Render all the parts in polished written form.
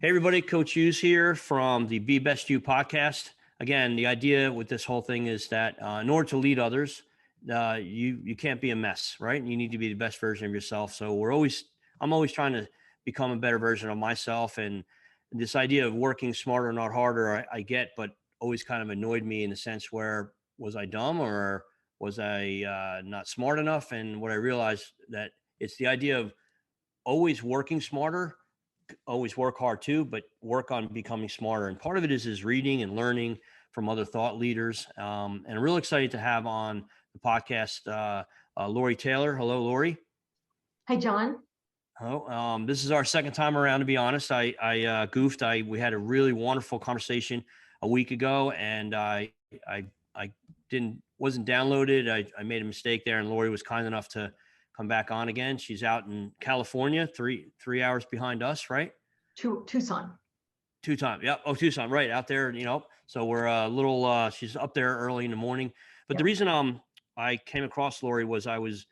Hey everybody, Coach Hughes here from the Be Best You podcast. Again, the idea with this whole thing is that in order to lead others, you can't be a mess, right? You need to be the best version of yourself. So I'm always trying to become a better version of myself. And this idea of working smarter, not harder, I get, but always kind of annoyed me in the sense where was I dumb or was I not smart enough? And what I realized that it's the idea of always working smarter, always work hard too, but work on becoming smarter. And part of it is reading and learning from other thought leaders. And I'm really excited to have on the podcast Laurie Taylor. Hello, Laurie. Hi, John. Oh, this is our second time around. To be honest, I goofed. We had a really wonderful conversation a week ago, and I wasn't downloaded. I made a mistake there, and Laurie was kind enough to come back on again. She's out in California, three hours behind us, right? Tucson. Tucson. Yep. Oh, Tucson. Right out there, so we're a little, she's up there early in the morning, but Yep. the reason, I came across Laurie was I was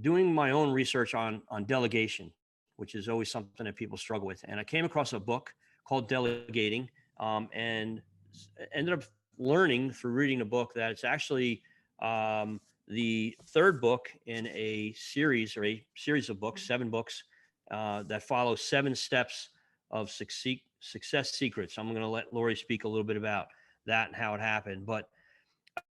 doing my own research on delegation, which is always something that people struggle with. And I came across a book called Delegating, and ended up learning through reading the book that it's actually, the third book in a series of books, 7 books, that follow 7 steps of success secrets. I'm going to let Laurie speak a little bit about that and how it happened. But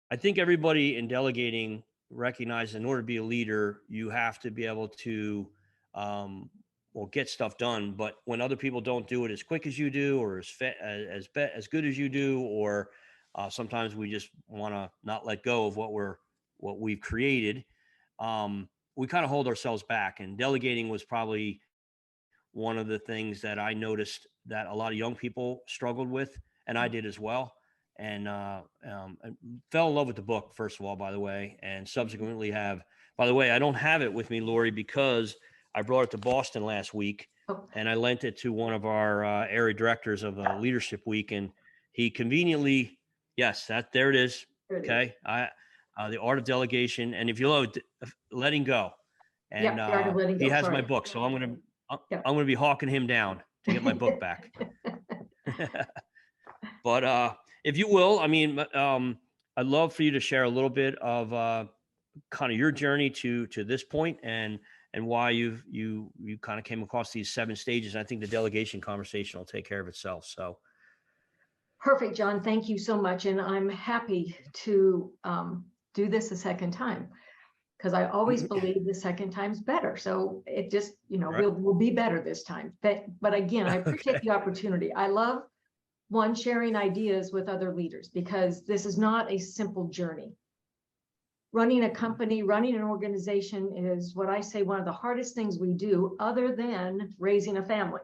I think everybody in delegating recognizes in order to be a leader, you have to be able to, get stuff done. But when other people don't do it as quick as you do, or as good as you do, or sometimes we just want to not let go of what we've created, we kind of hold ourselves back. And delegating was probably one of the things that I noticed that a lot of young people struggled with, and I did as well. And I fell in love with the book, first of all, by the way, and subsequently by the way, I don't have it with me, Laurie, because I brought it to Boston last week, Oh, and I lent it to one of our area directors of the Leadership Week, and he conveniently, yes, there it is. there it is. Okay, the Art of Delegation, and if you load, letting go, and Yep, the art of letting he go. has Sorry. my book, so I'm Yep. gonna be hawking him down to get my book back. But if you will, I mean, I'd love for you to share a little bit of kind of your journey to this point, and why you kind of came across these 7 stages. I think the delegation conversation will take care of itself. So Perfect, John. Thank you so much. And I'm happy to do this a second time, because I always believe the second time's better. So it just, right. we'll be better this time. But again, I appreciate Okay. the opportunity. I love sharing ideas with other leaders, because this is not a simple journey. Running a company, running an organization is, what I say, one of the hardest things we do, other than raising a family.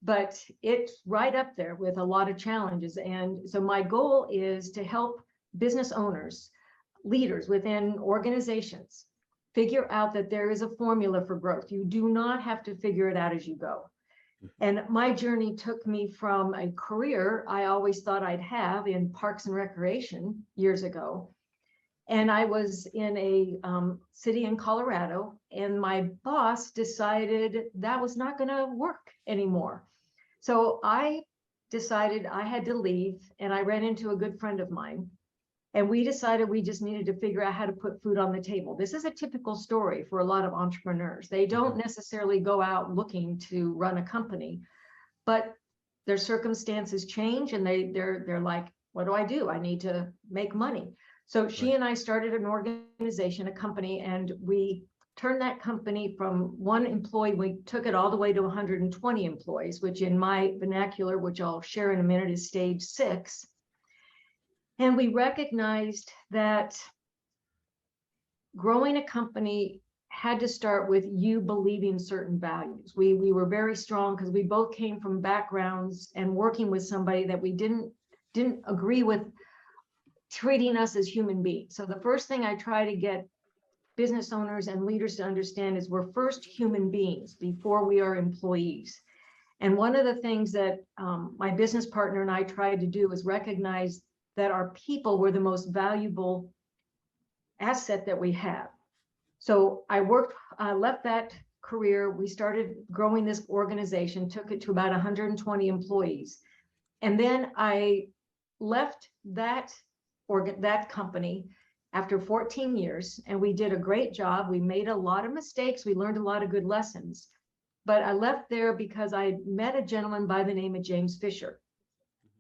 But it's right up there with a lot of challenges. And so my goal is to help business owners, leaders within organizations, figure out that there is a formula for growth. You do not have to figure it out as you go. And my journey took me from a career I always thought I'd have in parks and recreation years ago. And I was in a city in Colorado, and my boss decided that was not going to work anymore. So I decided I had to leave, and I ran into a good friend of mine, and we decided we just needed to figure out how to put food on the table. This is a typical story for a lot of entrepreneurs. They don't necessarily go out looking to run a company, but their circumstances change, and they're like, what do I do? I need to make money. So she and I started an organization, a company, and we turned that company from 1 employee, we took it all the way to 120 employees, which in my vernacular, which I'll share in a minute, is stage 6. And we recognized that growing a company had to start with you believing certain values. We were very strong because we both came from backgrounds and working with somebody that we didn't agree with treating us as human beings. So the first thing I try to get business owners and leaders to understand is we're first human beings before we are employees. And one of the things that my business partner and I tried to do is recognize that our people were the most valuable asset that we have. So I left that career, we started growing this organization, took it to about 120 employees. And then I left that company after 14 years, and we did a great job. We made a lot of mistakes. We learned a lot of good lessons. But I left there because I met a gentleman by the name of James Fisher.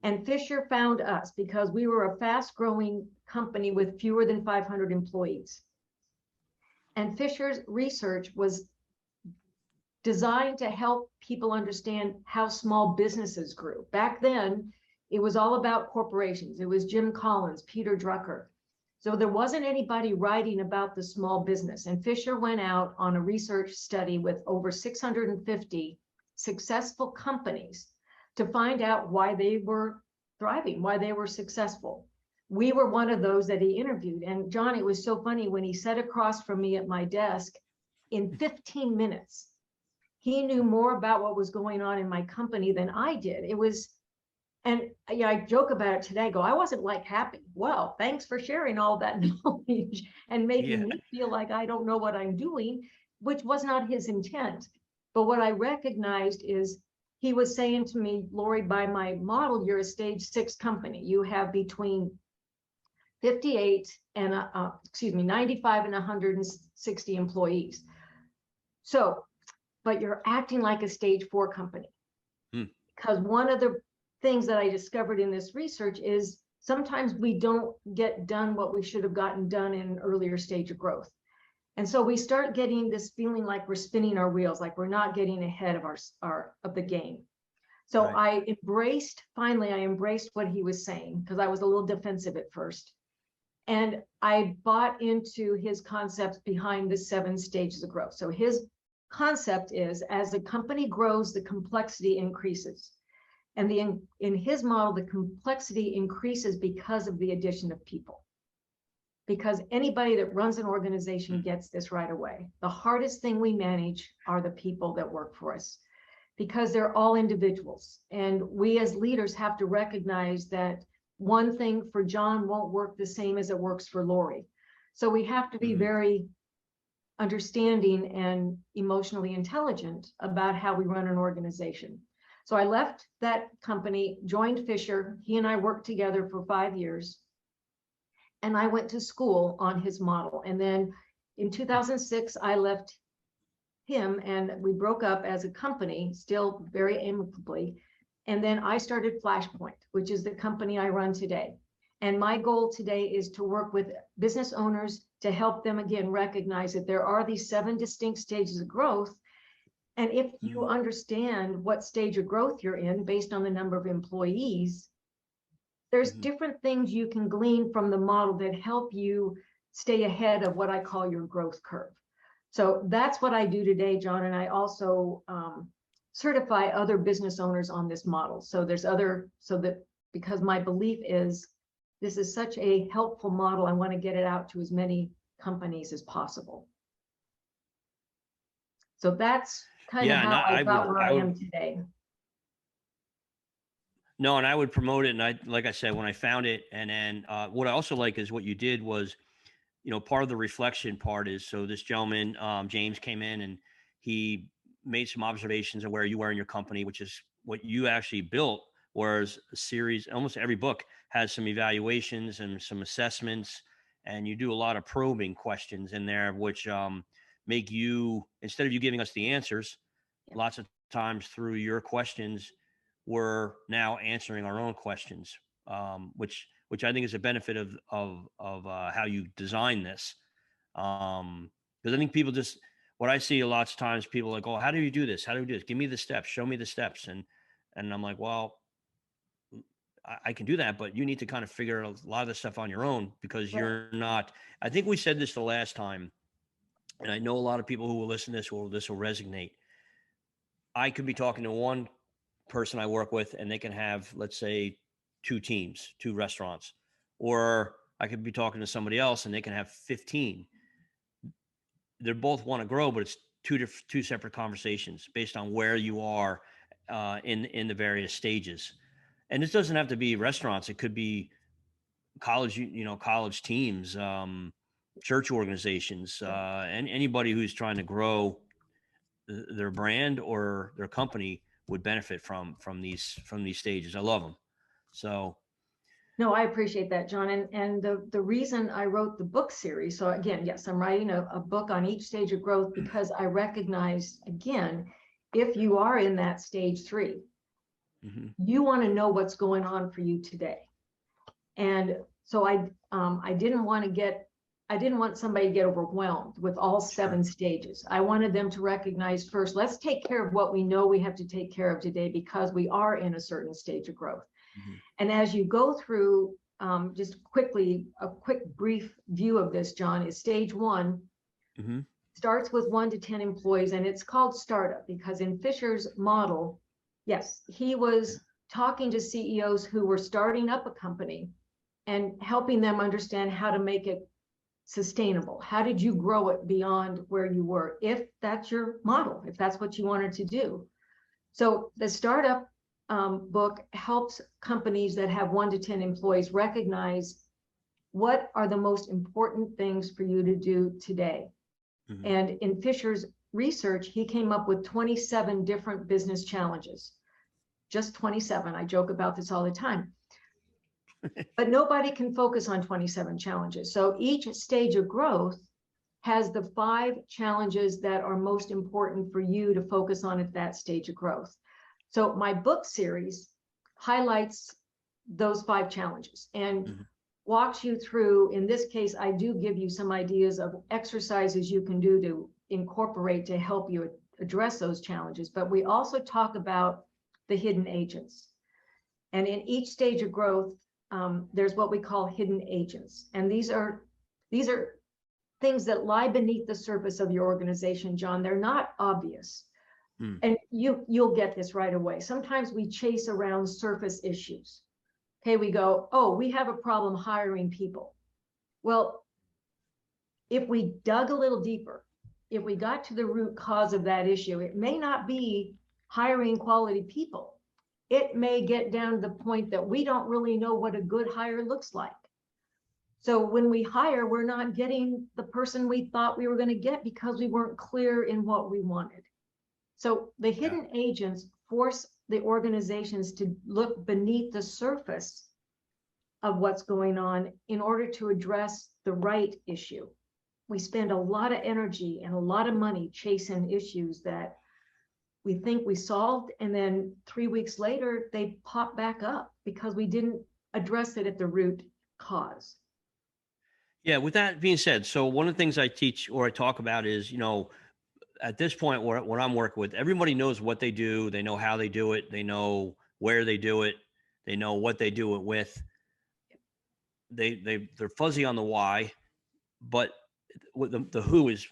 And Fisher found us because we were a fast-growing company with fewer than 500 employees. And Fisher's research was designed to help people understand how small businesses grew. Back then, it was all about corporations. It was Jim Collins, Peter Drucker. So there wasn't anybody writing about the small business. And Fisher went out on a research study with over 650 successful companies to find out why they were thriving, why they were successful. We were one of those that he interviewed. And John, it was so funny when he sat across from me at my desk in 15 minutes. He knew more about what was going on in my company than I did. It was, and yeah, I joke about it today. I go, I wasn't like happy. Well, thanks for sharing all that knowledge and making me feel like I don't know what I'm doing, which was not his intent. But what I recognized is he was saying to me, Laurie, by my model, you're a stage 6 company. You have between 58 and 95 and 160 employees. So, but you're acting like a stage 4 company. Because one of the things that I discovered in this research is sometimes we don't get done what we should have gotten done in an earlier stage of growth. And so we start getting this feeling like we're spinning our wheels, like we're not getting ahead of of the game. So I embraced what he was saying, because I was a little defensive at first. And I bought into his concepts behind the 7 stages of growth. So his concept is, as the company grows, the complexity increases. And in his model, the complexity increases because of the addition of people. Because anybody that runs an organization gets this right away. The hardest thing we manage are the people that work for us, because they're all individuals. And we as leaders have to recognize that one thing for John won't work the same as it works for Laurie. So we have to be very understanding and emotionally intelligent about how we run an organization. So I left that company, joined Fisher. He and I worked together for 5 years. And I went to school on his model. And then in 2006, I left him and we broke up as a company, still very amicably. And then I started Flashpoint, which is the company I run today. And my goal today is to work with business owners to help them, again, recognize that there are these 7 distinct stages of growth. And if you understand what stage of growth you're in based on the number of employees, there's different things you can glean from the model that help you stay ahead of what I call your growth curve. So that's what I do today, John. And I also certify other business owners on this model. So there's because my belief is this is such a helpful model, I want to get it out to as many companies as possible. So that's kind of how I got where I am today. No, and I would promote it. And like I said, when I found it, and then what I also like is what you did was, part of the reflection part is, so this gentleman, James, came in and he made some observations of where you were in your company, which is what you actually built. Whereas a series, almost every book has some evaluations and some assessments, and you do a lot of probing questions in there, which make you, instead of you giving us the answers, lots of times through your questions, we're now answering our own questions, which I think is a benefit of how you design this. Because I think people just, what I see a lot of times, people are like, oh, how do you do this? How do you do this? Give me the steps. Show me the steps. And I'm like, well, I can do that, but you need to kind of figure a lot of this stuff on your own, because you're not, I think we said this the last time, and I know a lot of people who will listen to this will resonate. I could be talking to one person I work with and they can have, let's say, 2 teams, 2 restaurants, or I could be talking to somebody else and they can have 15. They both want to grow, but it's two separate conversations based on where you are in the various stages. And this doesn't have to be restaurants. It could be college, college teams, church organizations, and anybody who's trying to grow their brand or their company would benefit from these stages. I love them. So No, I appreciate that, John. And the reason I wrote the book series, so again, yes, I'm writing a book on each stage of growth because I recognize, again, if you are in that stage 3, you want to know what's going on for you today. And so I didn't want somebody to get overwhelmed with all 7 stages. I wanted them to recognize first, let's take care of what we know we have to take care of today because we are in a certain stage of growth. And as you go through, just quickly, a quick brief view of this, John, is stage 1 starts with 1 to 10 employees, and it's called startup because in Fisher's model, yes, he was talking to CEOs who were starting up a company and helping them understand how to make it sustainable. How did you grow it beyond where you were? If that's your model, if that's what you wanted to do. So the startup book helps companies that have 1 to 10 employees recognize what are the most important things for you to do today. And in Fisher's research, he came up with 27 different business challenges. Just 27. I joke about this all the time. But nobody can focus on 27 challenges. So each stage of growth has the 5 challenges that are most important for you to focus on at that stage of growth. So my book series highlights those 5 challenges and walks you through. In this case, I do give you some ideas of exercises you can do to incorporate to help you address those challenges. But we also talk about the hidden agents. And in each stage of growth, there's what we call hidden agents. And these are things that lie beneath the surface of your organization, John. They're not obvious. And you'll get this right away. Sometimes we chase around surface issues. Okay, we go, oh, we have a problem hiring people. Well, if we dug a little deeper, if we got to the root cause of that issue, it may not be hiring quality people. It may get down to the point that we don't really know what a good hire looks like. So when we hire, we're not getting the person we thought we were going to get because we weren't clear in what we wanted. So the hidden agents force the organizations to look beneath the surface of what's going on in order to address the right issue. We spend a lot of energy and a lot of money chasing issues that we think we solved, and then 3 weeks later, they pop back up because we didn't address it at the root cause. Yeah, with that being said, so one of the things I teach or I talk about is, at this point where I'm working with, everybody knows what they do. They know how they do it. They know where they do it. They know what they do it with. They're fuzzy on the why, but the who is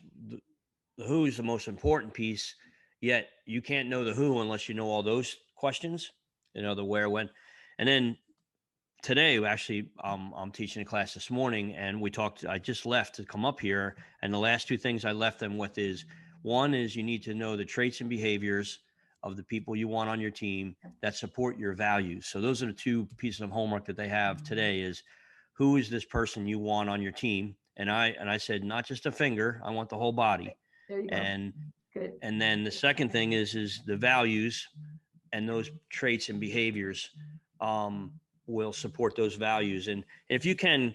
the most important piece. Yet you can't know the who unless you know all those questions. The where, when, and then today actually I'm teaching a class this morning, and we talked. I just left to come up here, and the last 2 things I left them with is, one is you need to know the traits and behaviors of the people you want on your team that support your values. So those are the 2 pieces of homework that they have today is, who is this person you want on your team? And I said, not just a finger, I want the whole body. There you go. Good. And then the second thing is the values, and those traits and behaviors will support those values. And if you can,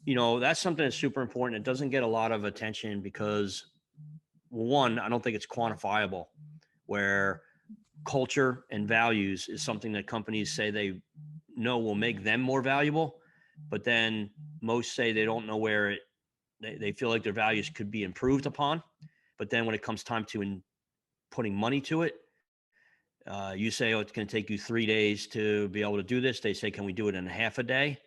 that's something that's super important. It doesn't get a lot of attention because, one, I don't think it's quantifiable, where culture and values is something that companies say they know will make them more valuable, but then most say they don't know where they feel like their values could be improved upon. But then when it comes time to putting money to it, you say, oh, it's going to take you 3 days to be able to do this. They say, can we do it in half a day?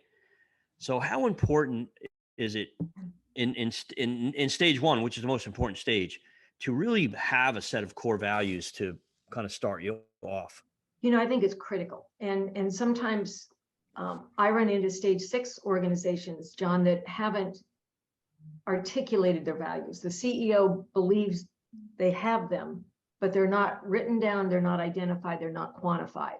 So how important is it in stage 1, which is the most important stage, to really have a set of core values to kind of start you off? I think it's critical. And sometimes I run into stage 6 organizations, John, that haven't articulated their values. The CEO believes they have them, but they're not written down, they're not identified, they're not quantified.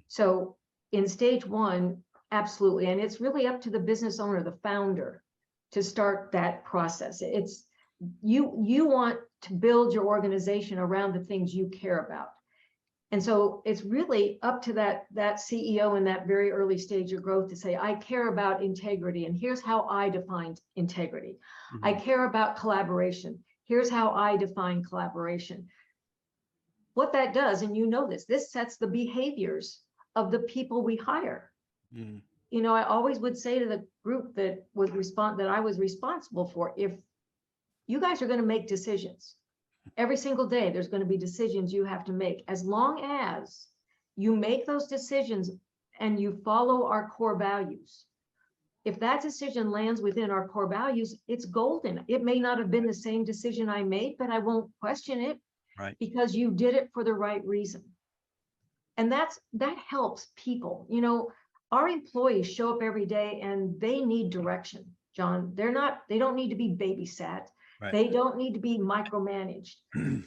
So in stage 1, absolutely. And it's really up to the business owner, the founder, to start that process. It's you want to build your organization around the things you care about. And so it's really up to that CEO in that very early stage of growth to say, I care about integrity, and here's how I define integrity. I care about collaboration. Here's how I define collaboration. What that does, and you know this sets the behaviors of the people we hire. You know, I always would say to the group that I was responsible for, if you guys are going to make decisions, every single day, there's going to be decisions you have to make. As long as you make those decisions and you follow our core values, if that decision lands within our core values, it's golden. It may not have been the same decision I made, but I won't question it, because you did it for the right reason. And that helps people. You know, our employees show up every day and they need direction, John. They don't need to be babysat. They don't need to be micromanaged,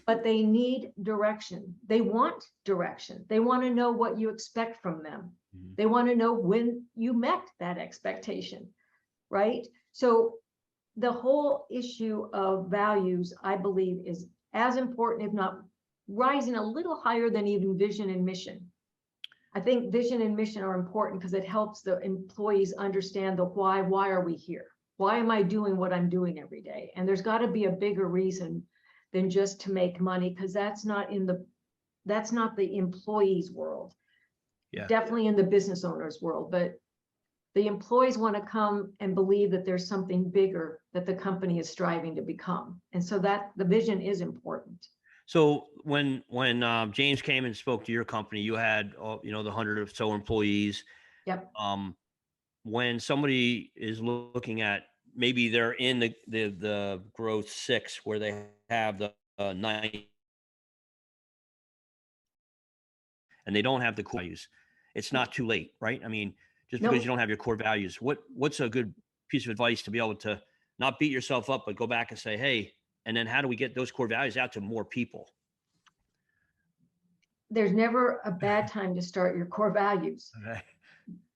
but they need direction. They want direction. They want to know what you expect from them. They want to know when you met that expectation, right? So the whole issue of values, I believe, is as important, if not rising a little higher than even vision and mission. I think vision and mission are important because it helps the employees understand the why. Why are we here? Why am I doing what I'm doing every day? And there's got to be a bigger reason than just to make money, because that's not the employee's world. Definitely in the business owner's world, but the employees want to come and believe that there's something bigger that the company is striving to become. And so that the vision is important. So when James came and spoke to your company, you had the 100 or so employees. Yep. When somebody is looking at, maybe they're in the growth 6 where they have the 9 and they don't have the core values, it's not too late, right? I mean, just because you don't have your core values, what's a good piece of advice to be able to not beat yourself up, but go back and say, hey, and then how do we get those core values out to more people? There's never a bad time to start your core values. Okay.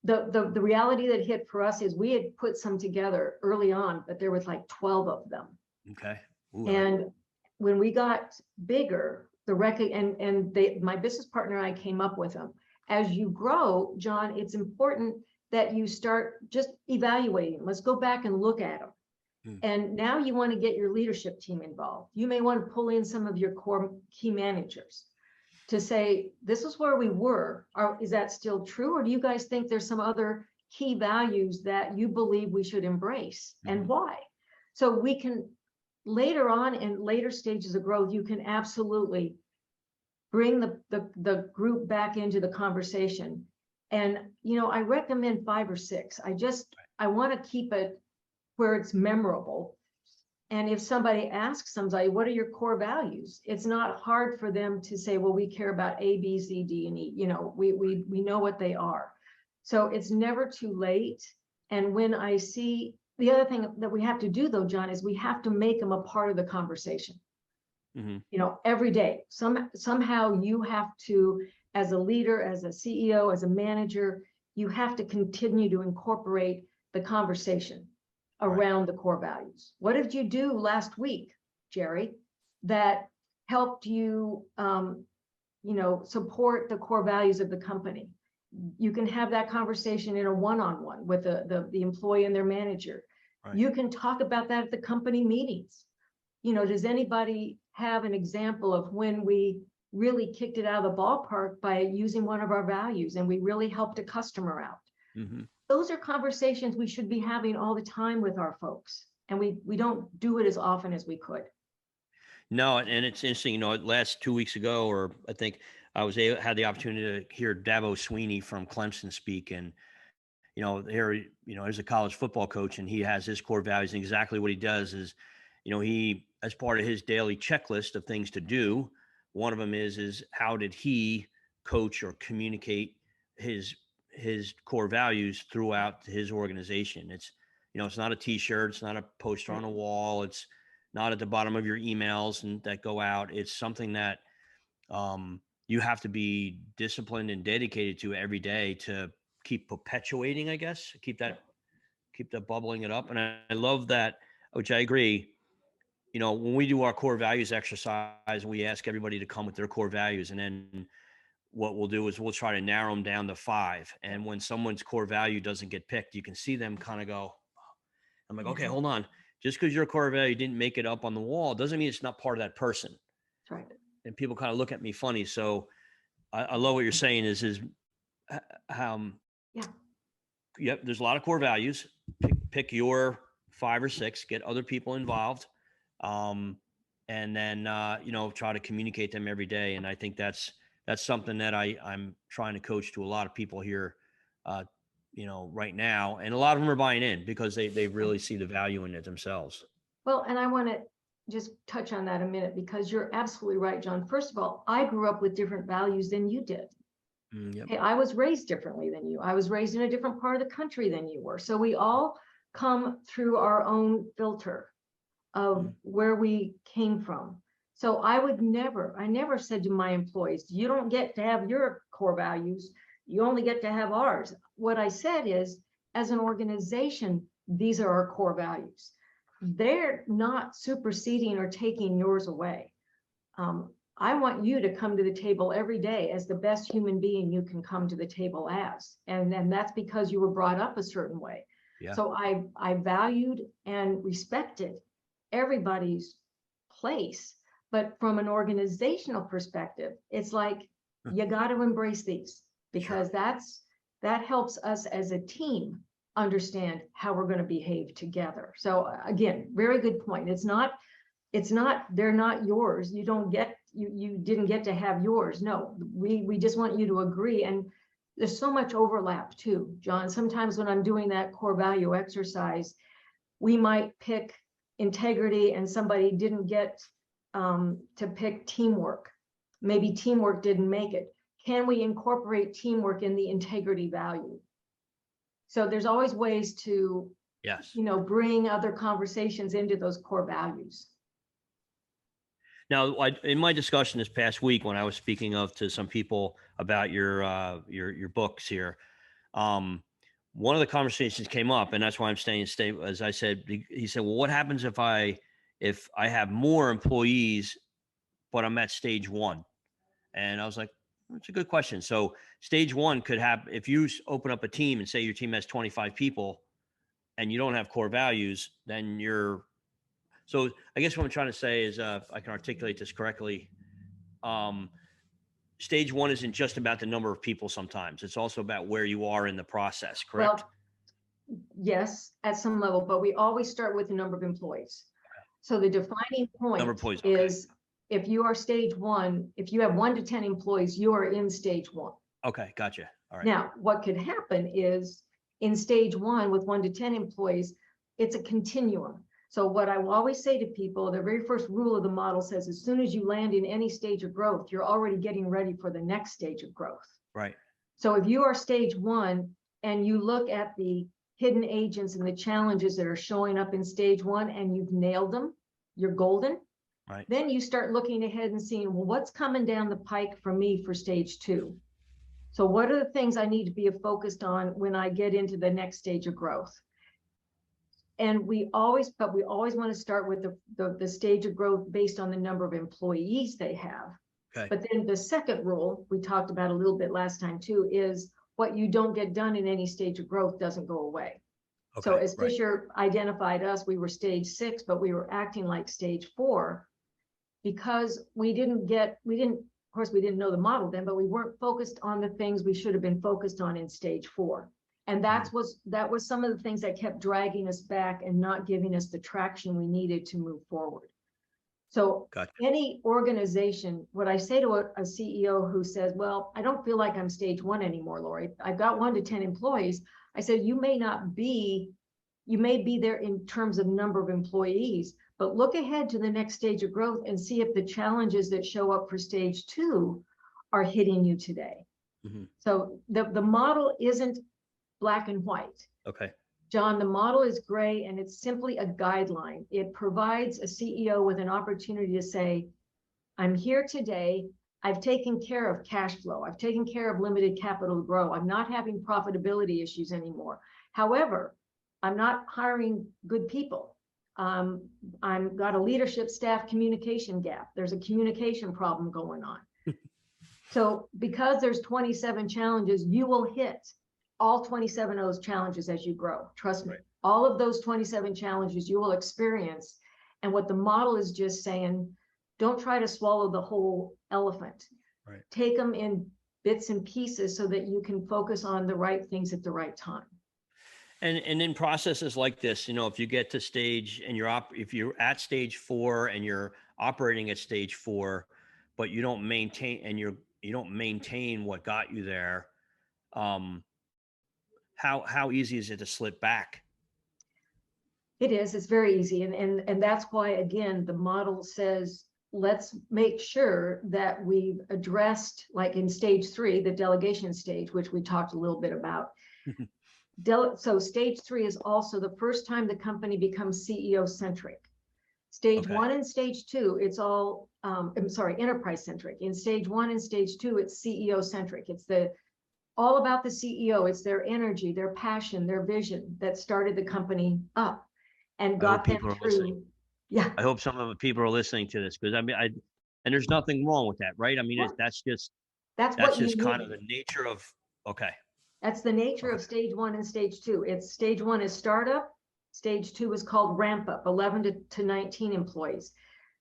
The reality that hit for us is we had put some together early on, but there was like 12 of them. Okay. And when we got bigger, my business partner and I came up with them. As you grow, John, it's important that you start just evaluating. Let's go back and look at them. And now you want to get your leadership team involved. You may want to pull in some of your core key managers to say, this is where we were. Is that still true? Or do you guys think there's some other key values that you believe we should embrace, and why? So we can later on, in later stages of growth, you can absolutely bring the group back into the conversation. And, you know, I recommend 5 or 6. I want to keep it where it's memorable. And if somebody asks somebody, what are your core values? It's not hard for them to say, well, we care about A, B, C, D, and E. You know, we know what they are. So it's never too late. And when I see, the other thing that we have to do though, John, is we have to make them a part of the conversation. You know, every day, somehow you have to, as a leader, as a CEO, as a manager, you have to continue to incorporate the conversation around the core values. What did you do last week, Jerry, that helped you, support the core values of the company? You can have that conversation in a one-on-one with the employee and their manager. You can talk about that at the company meetings. You know, does anybody have an example of when we really kicked it out of the ballpark by using one of our values and we really helped a customer out? Those are conversations we should be having all the time with our folks, and we don't do it as often as we could. No, and it's interesting, last 2 weeks ago, or I think I had the opportunity to hear Dabo Sweeney from Clemson speak, and here's a college football coach, and he has his core values, and exactly what he does is, he, as part of his daily checklist of things to do, one of them is how did he coach or communicate his core values throughout his organization. It's not a t-shirt, it's not a poster on a wall, it's not at the bottom of your emails and that go out. It's something that you have to be disciplined and dedicated to every day to keep perpetuating, I guess, keep that bubbling it up. And I love that, which I agree, when we do our core values exercise, we ask everybody to come with their core values. And then what we'll do is we'll try to narrow them down to 5. And when someone's core value doesn't get picked, you can see them kind of go, I'm like, okay, hold on. Just because your core value didn't make it up on the wall doesn't mean it's not part of that person. That's right. And people kind of look at me funny. So I love what you're saying is yep, there's a lot of core values. Pick your 5 or 6, get other people involved. And then, try to communicate them every day. And I think that's something that I'm trying to coach to a lot of people here, right now. And a lot of them are buying in because they really see the value in it themselves. Well, and I want to just touch on that a minute, because you're absolutely right, John. First of all, I grew up with different values than you did. Yep. Hey, I was raised differently than you. I was raised in a different part of the country than you were. So we all come through our own filter of where we came from. So I never said to my employees, you don't get to have your core values. You only get to have ours. What I said is, as an organization, these are our core values. They're not superseding or taking yours away. I want you to come to the table every day as the best human being you can come to the table as. And that's because you were brought up a certain way. Yeah. So I valued and respected everybody's place. But from an organizational perspective, it's like, you got to embrace these, because that helps us as a team understand how we're going to behave together. So again, very good point. It's not, they're not yours. You didn't get to have yours. No, we just want you to agree. And there's so much overlap too, John. Sometimes when I'm doing that core value exercise, we might pick integrity and somebody didn't get to pick teamwork. Maybe teamwork didn't make it. Can we incorporate teamwork in the integrity value? So there's always ways to, bring other conversations into those core values. Now, in my discussion this past week, when I was speaking to some people about your books here, one of the conversations came up, and that's why I'm staying. As I said, he said, "Well, what happens if I have more employees, but I'm at stage 1?" And I was like, "That's a good question." So stage 1 could have, if you open up a team and say your team has 25 people, and you don't have core values, then you're. So I guess what I'm trying to say is, if I can articulate this correctly, stage 1 isn't just about the number of people. Sometimes it's also about where you are in the process. Correct? Well, yes, at some level, but we always start with the number of employees. So the defining point is, if you are stage 1, if you have 1 to 10 employees, you are in stage 1. Okay, gotcha. All right. Now, what could happen is, in stage 1 with 1 to 10 employees, it's a continuum. So what I will always say to people, the very first rule of the model says, as soon as you land in any stage of growth, you're already getting ready for the next stage of growth. Right. So if you are stage 1 and you look at the hidden agents and the challenges that are showing up in stage 1 and you've nailed them, you're golden. Right. Then you start looking ahead and seeing, well, what's coming down the pike for me for stage 2? So what are the things I need to be focused on when I get into the next stage of growth? And we always want to start with the stage of growth based on the number of employees they have. Okay. But then the second rule we talked about a little bit last time too is, what you don't get done in any stage of growth doesn't go away. Okay, so as Fisher identified us, we were stage 6, but we were acting like stage 4 because we didn't know the model then, but we weren't focused on the things we should have been focused on in stage 4. And that was some of the things that kept dragging us back and not giving us the traction we needed to move forward. So any organization, what I say to a CEO who says, well, I don't feel like I'm stage 1 anymore, Laurie, I've got 1 to 10 employees. I said, you may be there in terms of number of employees, but look ahead to the next stage of growth and see if the challenges that show up for stage 2 are hitting you today. Mm-hmm. So the model isn't black and white. Okay. John, the model is gray, and it's simply a guideline. It provides a CEO with an opportunity to say, I'm here today. I've taken care of cash flow. I've taken care of limited capital to grow. I'm not having profitability issues anymore. However, I'm not hiring good people. I'm got a leadership staff communication gap. There's a communication problem going on. So because there's 27 challenges, you will hit all 27 of those challenges as you grow. Trust me, Right. all of those 27 challenges you will experience. And what the model is just saying, don't try to swallow the whole elephant. Right. Take them in bits and pieces so that you can focus on the right things at the right time. And in processes like this, if you get to stage and if you're at stage 4 and you're operating at stage 4, but you don't maintain what got you there, how easy is it to slip back? It is, it's very easy. And that's why, again, the model says, let's make sure that we've addressed, like in stage 3, the delegation stage, which we talked a little bit about. So stage 3 is also the first time the company becomes CEO centric. Stage 1 and stage 2, it's all, enterprise centric. In stage 1 and stage 2, it's CEO centric. It's all about the CEO. It's their energy, their passion, their vision that started the company up and got them through. Yeah. I hope some of the people are listening to this, because and there's nothing wrong with that, right? I mean, that's just kind of the nature of, That's the nature of stage 1 and stage 2. It's stage 1 is startup. Stage 2 is called ramp up, 11 to 19 employees.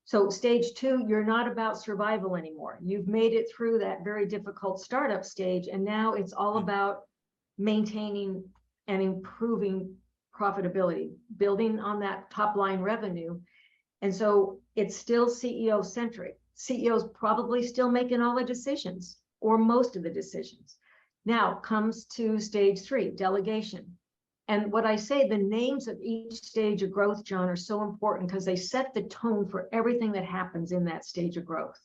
So stage 2, you're not about survival anymore. You've made it through that very difficult startup stage. And now it's all about maintaining and improving profitability, building on that top line revenue. And so it's still CEO centric. CEO's probably still making all the decisions or most of the decisions. Now comes to stage 3, delegation. And what I say, the names of each stage of growth, John, are so important because they set the tone for everything that happens in that stage of growth.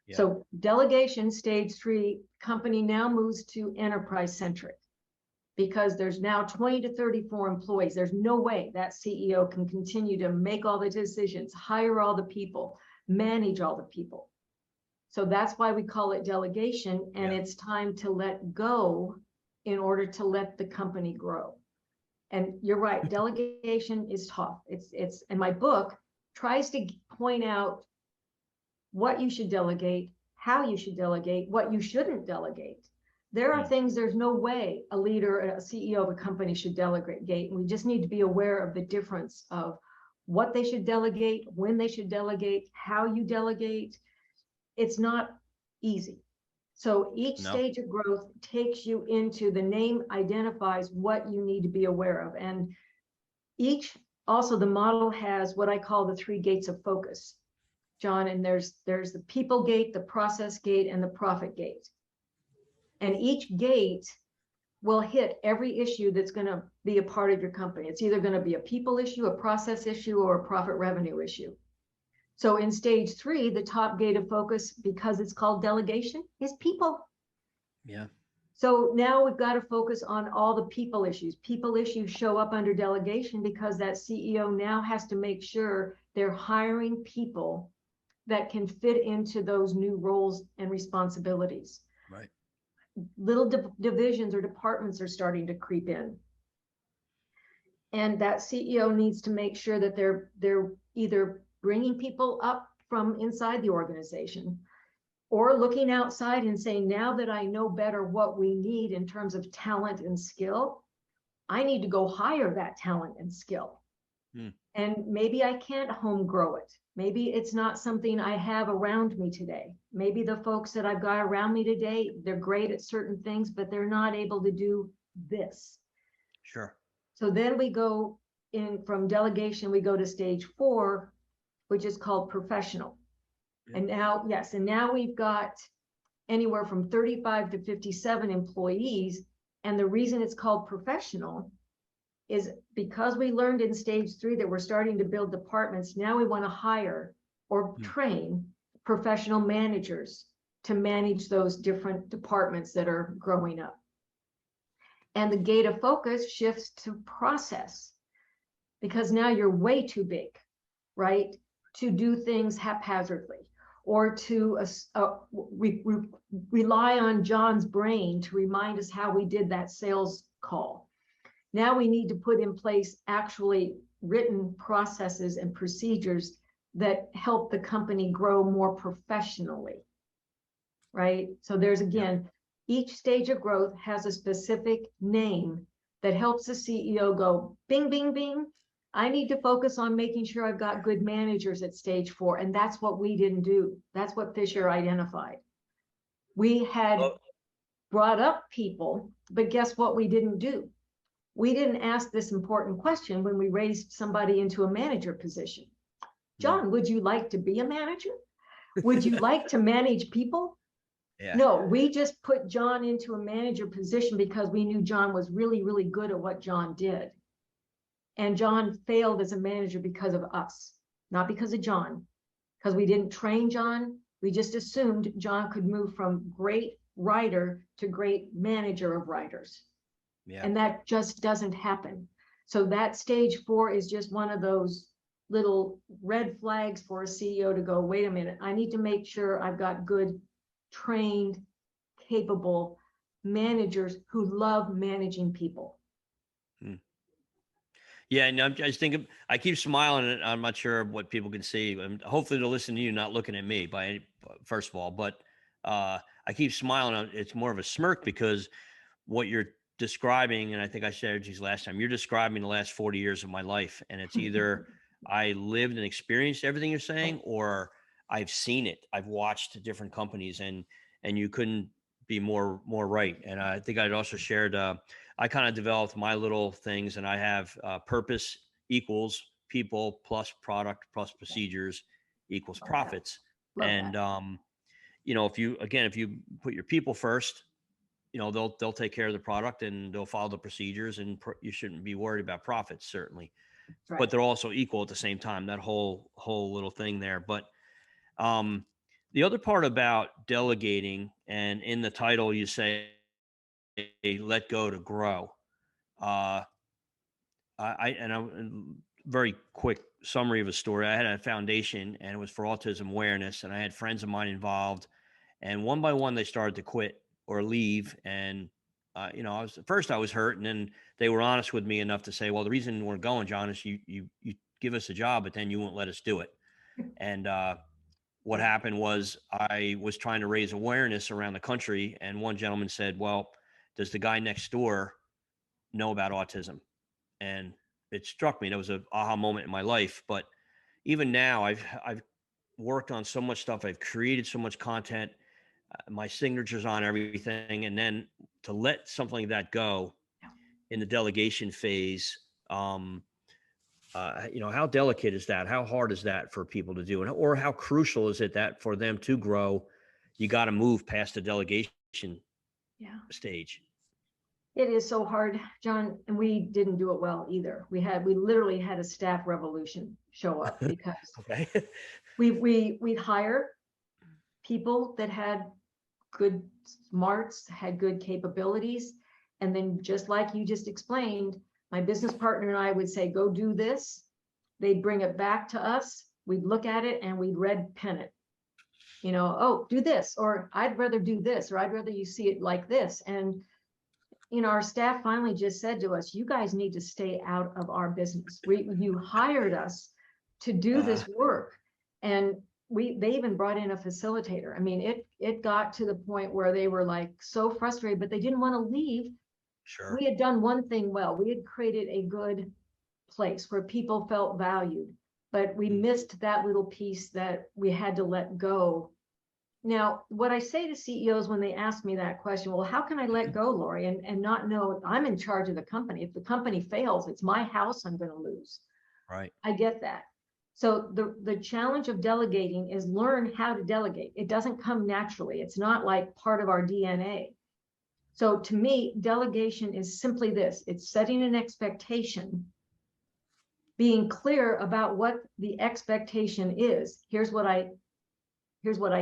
Yeah. So delegation, stage 3, company now moves to enterprise centric because there's now 20 to 34 employees. There's no way that CEO can continue to make all the decisions, hire all the people, manage all the people. So that's why we call it delegation, and it's time to let go in order to let the company grow. And you're right, delegation is tough. It's and my book tries to point out what you should delegate, how you should delegate, what you shouldn't delegate. There are things there's no way a leader, a CEO of a company should delegate. We just need to be aware of the difference of what they should delegate, when they should delegate, how you delegate. It's not easy. So each stage of growth takes you into, the name identifies what you need to be aware of. And also the model has what I call the 3 gates of focus, John, and there's the people gate, the process gate, and the profit gate. And each gate will hit every issue that's going to be a part of your company. It's either going to be a people issue, a process issue, or a profit revenue issue. So in stage 3, the top gate of focus, because it's called delegation, is people. Yeah. So now we've got to focus on all the people issues. People issues show up under delegation because that CEO now has to make sure they're hiring people that can fit into those new roles and responsibilities. Right. Little divisions or departments are starting to creep in. And that CEO needs to make sure that they're either bringing people up from inside the organization or looking outside and saying, now that I know better what we need in terms of talent and skill, I need to go hire that talent and skill. And maybe I can't home grow it. Maybe it's not something I have around me today. Maybe the folks that I've got around me today, they're great at certain things, but they're not able to do this. Sure. So then we go in from delegation, we go to stage 4, which is called professional. Yeah. And now we've got anywhere from 35 to 57 employees. And the reason it's called professional is because we learned in stage 3 that we're starting to build departments. Now we want to hire or train professional managers to manage those different departments that are growing up. And the gate of focus shifts to process because now you're way too big, right, to do things haphazardly or to rely on John's brain to remind us how we did that sales call. Now we need to put in place actually written processes and procedures that help the company grow more professionally, right? So there's, again, each stage of growth has a specific name that helps the CEO go bing, bing, bing. I need to focus on making sure I've got good managers at stage 4. And that's what we didn't do. That's what Fisher identified. We had brought up people, but guess what we didn't do? We didn't ask this important question when we raised somebody into a manager position. John, would you like to be a manager? Would you like to manage people? Yeah. No, we just put John into a manager position because we knew John was really, really good at what John did. And John failed as a manager because of us, not because of John, because we didn't train John. We just assumed John could move from great writer to great manager of writers. Yeah. And that just doesn't happen. So that stage 4 is just one of those little red flags for a CEO to go, wait a minute, I need to make sure I've got good, trained, capable managers who love managing people. Yeah, and I'm just thinking, I keep smiling, and I'm not sure what people can see. And hopefully they'll listen to you, not looking at me first of all, but I keep smiling. It's more of a smirk because what you're describing, and I think I shared these last time, you're describing the last 40 years of my life. And it's either I lived and experienced everything you're saying, or I've seen it. I've watched different companies, and you couldn't be more right. And I think I'd also shared, I kind of developed my little things, and I have purpose equals people plus product plus procedures equals profits. And if you put your people first, they'll take care of the product and they'll follow the procedures, and you shouldn't be worried about profits, certainly. Right. But they're also equal at the same time, that whole little thing there. But the other part about delegating, and in the title you say let go to grow. Very quick summary of a story. I had a foundation, and it was for autism awareness, and I had friends of mine involved, and one by one they started to quit or leave. And I was hurt, and then they were honest with me enough to say, well, the reason we're going, John, is you give us a job, but then you won't let us do it. And what happened was I was trying to raise awareness around the country, and one gentleman said, well, does the guy next door know about autism? And it struck me. That was an aha moment in my life. But even now, I've worked on so much stuff. I've created so much content. My signature's on everything. And then to let something like that go in the delegation phase, how delicate is that? How hard is that for people to do? Or how crucial is it that for them to grow, you got to move past the delegation stage? It is so hard, John, and we didn't do it well either. We literally had a staff revolution show up because we'd hire people that had good smarts, had good capabilities. And then, just like you just explained, my business partner and I would say, go do this. They'd bring it back to us. We'd look at it and we'd red pen it. Oh, do this, or I'd rather do this, or I'd rather you see it like this. And our staff finally just said to us, you guys need to stay out of our business. You hired us to do this work. And they even brought in a facilitator. I mean, it got to the point where they were like so frustrated, but they didn't want to leave. Sure. We had done one thing well. We had created a good place where people felt valued, but we missed that little piece that we had to let go. Now, what I say to CEOs when they ask me that question, well, how can I let go, Laurie, and not know I'm in charge of the company? If the company fails, it's my house I'm going to lose. Right. I get that. So the challenge of delegating is learn how to delegate. It doesn't come naturally. It's not like part of our DNA. So to me, delegation is simply this. It's setting an expectation, being clear about what the expectation is. Here's what I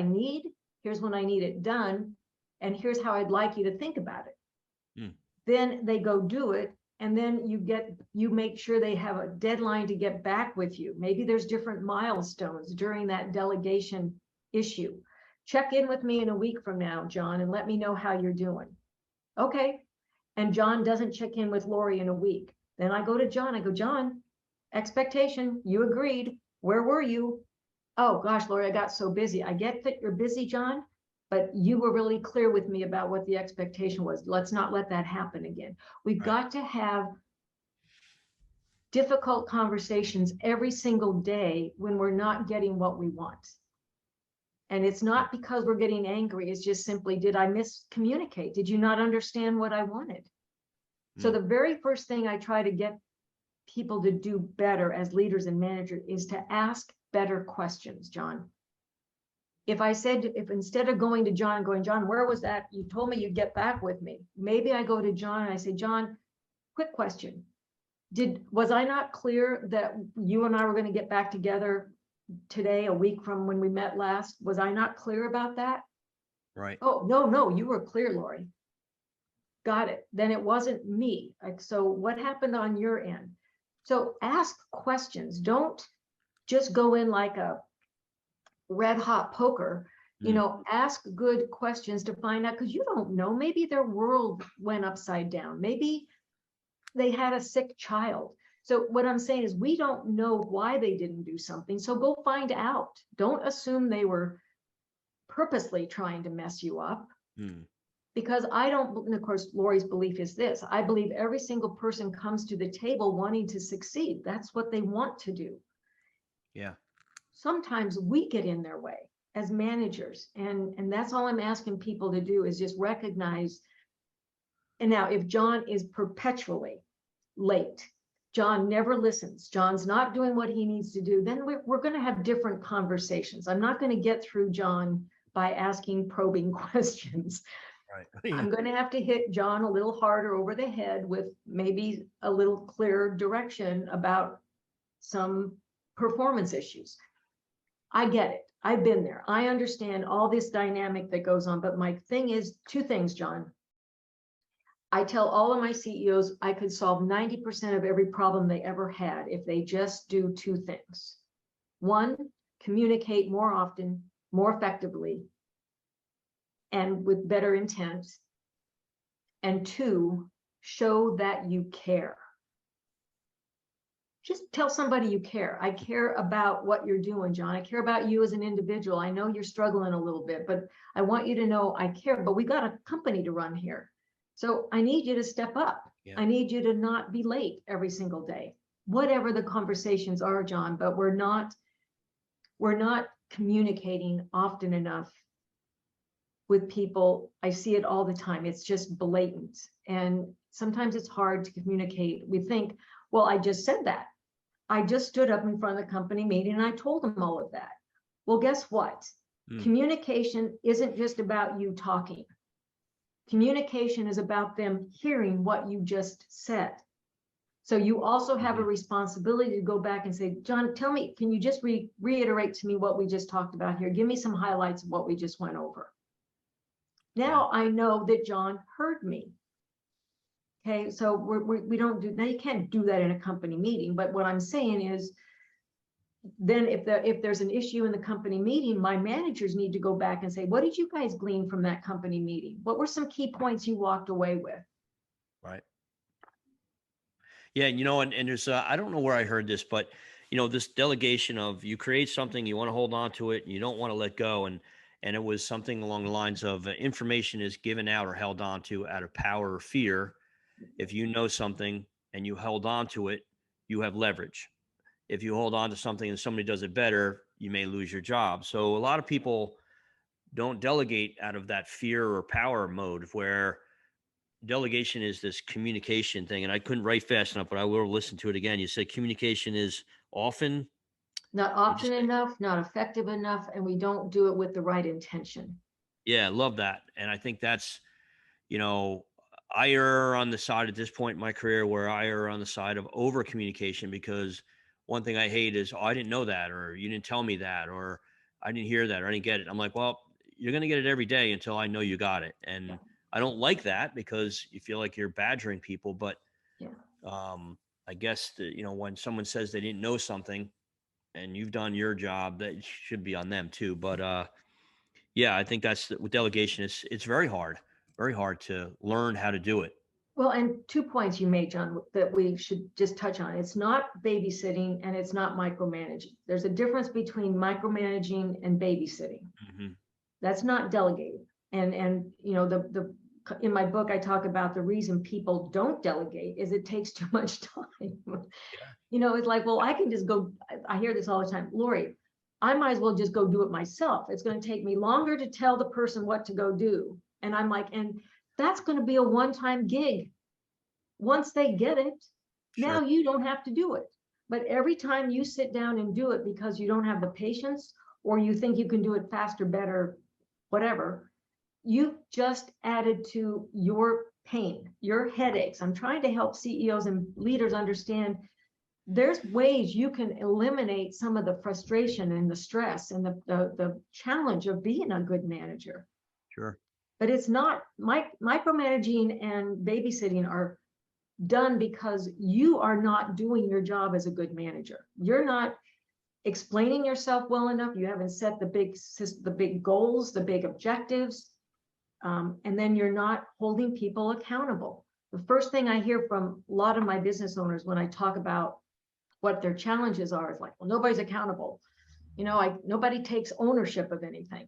need. Here's when I need it done. And here's how I'd like you to think about it. Then they go do it. And then you make sure they have a deadline to get back with you. Maybe there's different milestones during that delegation issue. Check in with me in a week from now, John, and let me know how you're doing. Okay. And John doesn't check in with Laurie in a week. Then I go to John. I go, John, Expectation, you agreed. Where were you? Oh gosh, Laurie, I got so busy. I get that you're busy, John, but you were really clear with me about what the expectation was. Let's not let that happen again. We've Right. got to have difficult conversations every single day when we're not getting what we want. And it's not because we're getting angry. It's just simply, did I miscommunicate? Did you not understand what I wanted? So Mm. the very first thing I try to get people to do better as leaders and managers is to ask better questions, John. If instead of going to John, going, John, where was that? You told me you'd get back with me. Maybe I go to John and I say, John, quick question. Was I not clear that you and I were going to get back together today, a week from when we met last? Was I not clear about that? Right. Oh, no, you were clear, Laurie. Got it. Then it wasn't me. Like, so what happened on your end? So ask questions. Don't just go in like a red hot poker. Mm. Ask good questions to find out, because you don't know. Maybe their world went upside down. Maybe they had a sick child. So what I'm saying is, we don't know why they didn't do something. So go find out. Don't assume they were purposely trying to mess you up. Mm. Because I don't, and of course, Laurie's belief is this: I believe every single person comes to the table wanting to succeed. That's what they want to do. Yeah. Sometimes we get in their way as managers. And that's all I'm asking people to do, is just recognize. And now, if John is perpetually late, John never listens, John's not doing what he needs to do, then we're going to have different conversations. I'm not going to get through John by asking probing questions. Right. I'm going to have to hit John a little harder over the head with maybe a little clearer direction about some performance issues. I get it. I've been there. I understand all this dynamic that goes on. But my thing is two things, John. I tell all of my CEOs I could solve 90% of every problem they ever had if they just do two things. One, communicate more often, more effectively, and with better intent. And two, show that you care. Just tell somebody you care. I care about what you're doing, John. I care about you as an individual. I know you're struggling a little bit, but I want you to know I care. But we got a company to run here. So I need you to step up. Yeah. I need you to not be late every single day. Whatever the conversations are, John, but we're not communicating often enough with people. I see it all the time. It's just blatant. And sometimes it's hard to communicate. We think, well, I just said that. I just stood up in front of the company meeting and I told them all of that. Well, guess what? Communication isn't just about you talking. Communication is about them hearing what you just said. So you also have a responsibility to go back and say, John, tell me, can you just reiterate to me what we just talked about here? Give me some highlights of what we just went over. Now I know that John heard me. Okay, so we don't do, now you can't do that in a company meeting, but what I'm saying is, then if there's an issue in the company meeting, my managers need to go back and say, what did you guys glean from that company meeting? What were some key points you walked away with? Right. Yeah. And there's, I don't know where I heard this, but, this delegation of, you create something, you want to hold on to it, and you don't want to let go. And it was something along the lines of, information is given out or held on to out of power or fear. If you know something and you held on to it, you have leverage. If you hold on to something and somebody does it better, you may lose your job. So a lot of people don't delegate out of that fear or power mode, where delegation is this communication thing. And I couldn't write fast enough, but I will listen to it again. You said communication is often, Not often enough, not effective enough, and we don't do it with the right intention. yeah, love that. And I think that's, you know, I err on the side at this point in my career where I err on the side of over communication, because one thing I hate is, oh, I didn't know that, or you didn't tell me that, or I didn't hear that, or I didn't get it. I'm like, well, you're going to get it every day until I know you got it. And I don't like that, because you feel like you're badgering people. But Yeah. I guess that, when someone says they didn't know something and you've done your job, that should be on them too. But yeah, I think that's with delegation. It's very hard to learn how to do it. Well, and 2 points you made, John, that we should just touch on. It's not babysitting and it's not micromanaging. There's a difference between micromanaging and babysitting. Mm-hmm. That's not delegating. And you know, the in my book, I talk about the reason people don't delegate is it takes too much time. You know, it's like, well, I can just go. I hear this all the time, Laurie, I might as well just go do it myself. It's going to take me longer to tell the person what to go do. And I'm like, and that's going to be a one-time gig. Once they get it, now Sure. you don't have to do it. But every time you sit down and do it because you don't have the patience or you think you can do it faster, better, whatever, you just added to your pain, your headaches. I'm trying to help CEOs and leaders understand there's ways you can eliminate some of the frustration and the stress and the challenge of being a good manager. Sure. But it's not micromanaging and babysitting are done because you are not doing your job as a good manager. You're not explaining yourself well enough. You haven't set the big goals, the big objectives. And then you're not holding people accountable. The first thing I hear from a lot of my business owners when I talk about what their challenges are is like, well, nobody's accountable. You know, nobody takes ownership of anything.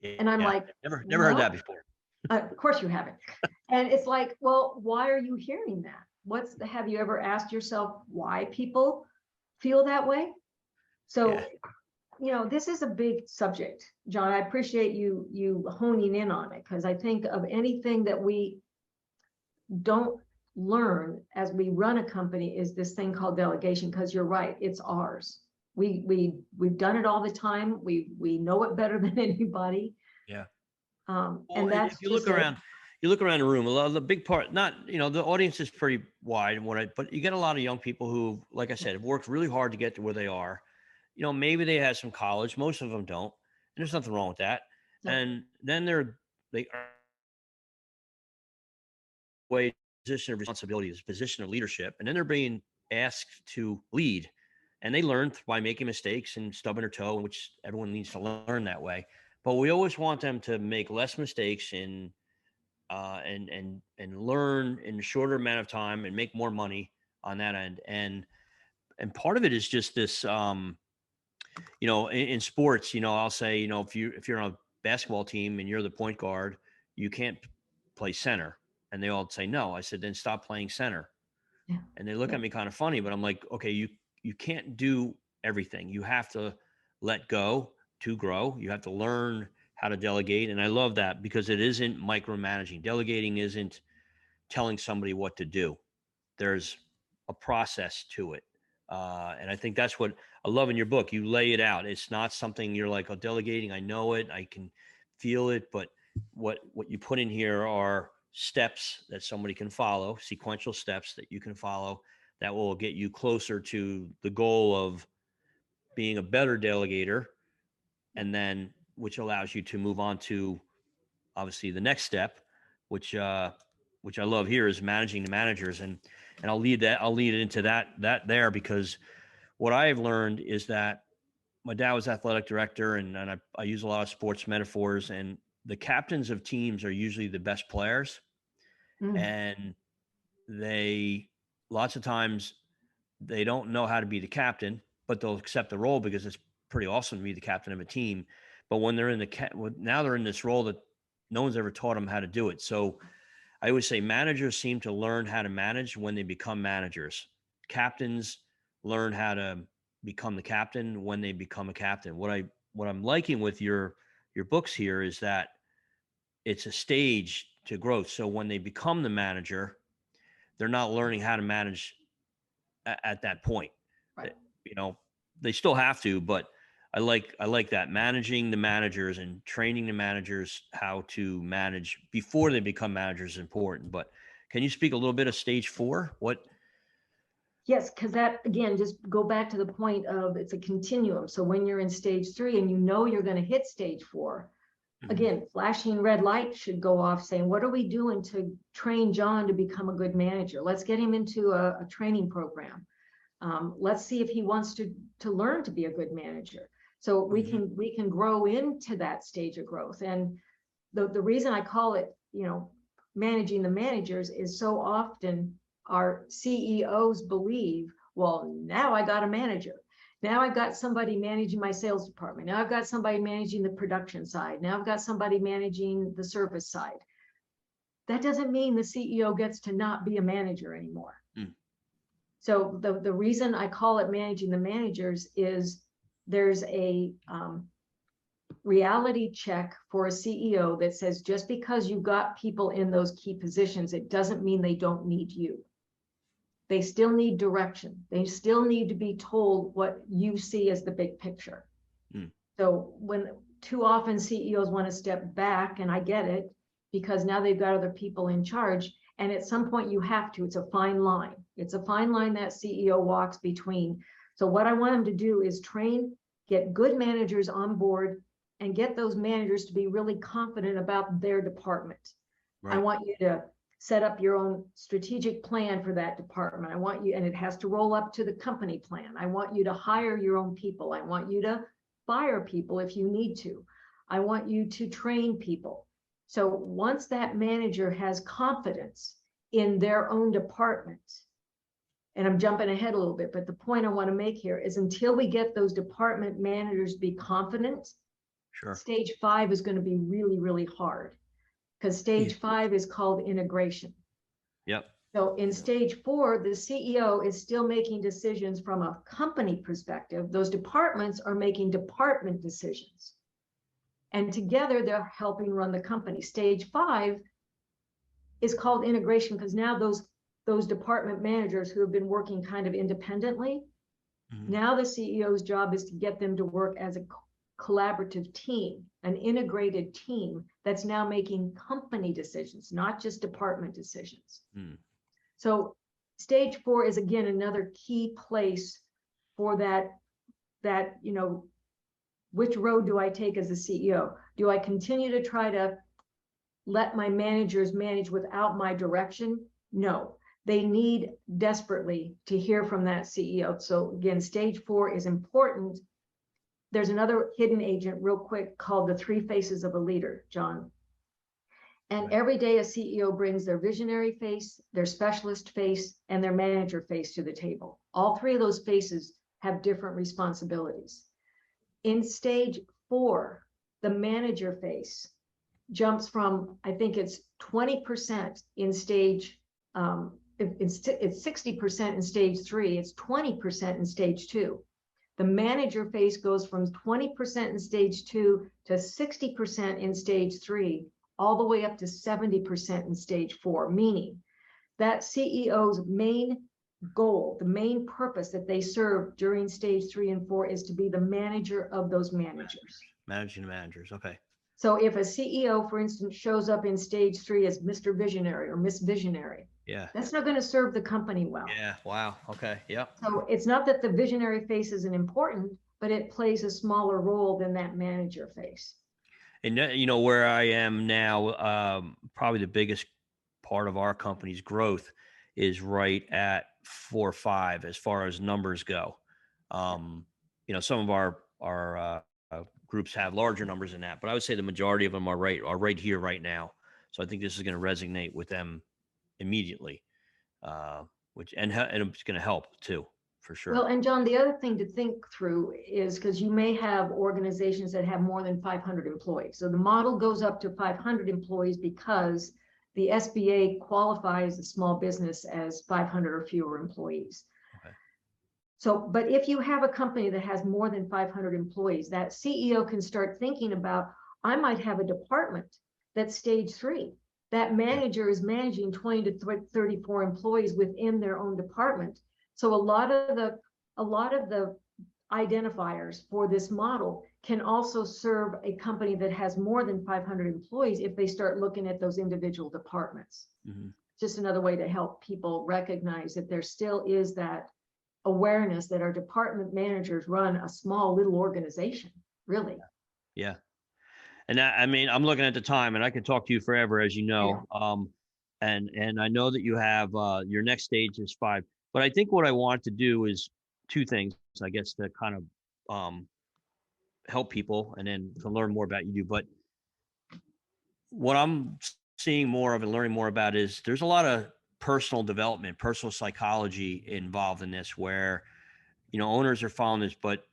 And I'm Yeah. like, Never heard that before. of course you haven't. And it's like, well, why are you hearing that? Have you ever asked yourself why people feel that way? So, Yeah. you know, this is a big subject, John. I appreciate you honing in on it, because I think of anything that we don't learn as we run a company is this thing called delegation, because you're right, it's ours. We've done it all the time. We know it better than anybody. Yeah. And Well, that's if you just look around, the room, a lot of the big part, not, the audience is pretty wide, but you get a lot of young people who, like I said, have worked really hard to get to where they are. Maybe they had some college, most of them don't. And there's nothing wrong with that. No. And then they are way position of responsibility, is position of leadership. And then they're being asked to lead. And they learn by making mistakes and stubbing their toe, which everyone needs to learn that way. But we always want them to make less mistakes and learn in a shorter amount of time and make more money on that end. And part of it is just this, in sports, I'll say, if you're on a basketball team and you're the point guard, you can't play center. And they all say no. I said, then stop playing center. Yeah. And they look at me kind of funny, but I'm like, okay, you can't do everything. You have to let go to grow. You have to learn how to delegate. And I love that, because it isn't micromanaging. Delegating isn't telling somebody what to do. There's a process to it. And I think that's what I love in your book. You lay it out. It's not something you're like, oh, delegating, I know it, I can feel it. But what you put in here are steps that somebody can follow, sequential steps that you can follow that will get you closer to the goal of being a better delegator. And then, which allows you to move on to obviously the next step, which I love here, is managing the managers. And I'll lead it into that there, because what I have learned is that my dad was athletic director, and I use a lot of sports metaphors, and the captains of teams are usually the best players. And they, lots of times, they don't know how to be the captain, but they'll accept the role because it's pretty awesome to be the captain of a team. But when they're now they're in this role that no one's ever taught them how to do it. So I always say managers seem to learn how to manage when they become managers. Captains learn how to become the captain when they become a captain. What I'm liking with your books here is that it's a stage to growth. So when they become the manager, they're not learning how to manage at that point. Right. They still have to, but I like that, managing the managers and training the managers how to manage before they become managers is important. But can you speak a little bit of stage 4? What? Yes, because that, again, just go back to the point of it's a continuum. So when you're in stage 3 and you're going to hit stage 4, again, flashing red light should go off saying, what are we doing to train John to become a good manager? Let's get him into a training program. Let's see if he wants to learn to be a good manager. So we can grow into that stage of growth. And the reason I call it, managing the managers is so often our CEOs believe, well, now I got a manager. Now I've got somebody managing my sales department. Now I've got somebody managing the production side. Now I've got somebody managing the service side. That doesn't mean the CEO gets to not be a manager anymore. Mm. So the reason I call it managing the managers is there's a reality check for a CEO that says just because you got people in those key positions, it doesn't mean they don't need you. They still need direction. They still need to be told what you see as the big picture. Mm. So when too often CEOs want to step back, and I get it, because now they've got other people in charge. And at some point you have to, it's a fine line. It's a fine line that CEO walks between. So what I want them to do is train, get good managers on board, and get those managers to be really confident about their department. Right. I want you to set up your own strategic plan for that department. I want you, and it has to roll up to the company plan. I want you to hire your own people. I want you to fire people if you need to. I want you to train people. So once that manager has confidence in their own department, and I'm jumping ahead a little bit, but the point I want to make here is until we get those department managers to be confident, sure, stage 5 is going to be really, really hard, because stage 5 is called integration. Yep. So in stage 4, the CEO is still making decisions from a company perspective. Those departments are making department decisions. And together they're helping run the company. Stage 5 is called integration because now those department managers who have been working kind of independently, now the CEO's job is to get them to work as a collaborative team, an integrated team that's now making company decisions, not just department decisions. So stage 4 is again another key place for that, you know, which road do I take as a CEO? Do I continue to try to let my managers manage without my direction? No, they need desperately to hear from that CEO. So again, stage 4 is important. There's another hidden agent real quick called the 3 faces of a leader, John. And every day a CEO brings their visionary face, their specialist face, and their manager face to the table. All 3 of those faces have different responsibilities. In stage 4, the manager face jumps from, I think it's 20% in stage, it's 60% in stage 3, it's 20% in stage 2. The manager face goes from 20% in stage 2 to 60% in stage 3, all the way up to 70% in stage 4, meaning that CEO's main goal, the main purpose that they serve during stage 3 and 4 is to be the manager of those managers. Managing managers, okay. So if a CEO, for instance, shows up in stage 3 as Mr. Visionary or Miss Visionary, yeah, that's not going to serve the company well. Yeah, wow, okay, yep. So it's not that the visionary face isn't important, but it plays a smaller role than that manager face. And you know, where I am now, probably the biggest part of our company's growth is right at 4 or 5 as far as numbers go. You know, some of our groups have larger numbers than that, but I would say the majority of them are right here right now. So I think this is going to resonate with them immediately, which and it's going to help too, for sure. Well, and John, the other thing to think through is because you may have organizations that have more than 500 employees. So the model goes up to 500 employees because the SBA qualifies a small business as 500 or fewer employees. Okay. So, but if you have a company that has more than 500 employees, that CEO can start thinking about, I might have a department that's stage 3. That manager is managing 20 to 34 employees within their own department. So a lot of the identifiers for this model can also serve a company that has more than 500 employees if they start looking at those individual departments. Mm-hmm. Just another way to help people recognize that there still is that awareness that our department managers run a small little organization, really. Yeah. And I mean, I'm looking at the time and I could talk to you forever, as you know. Yeah. And I know that you have your next stage is 5. But I think what I want to do is 2 things, I guess, to kind of help people and then to learn more about you. But what I'm seeing more of and learning more about is there's a lot of personal development, personal psychology involved in this, where owners are following this, but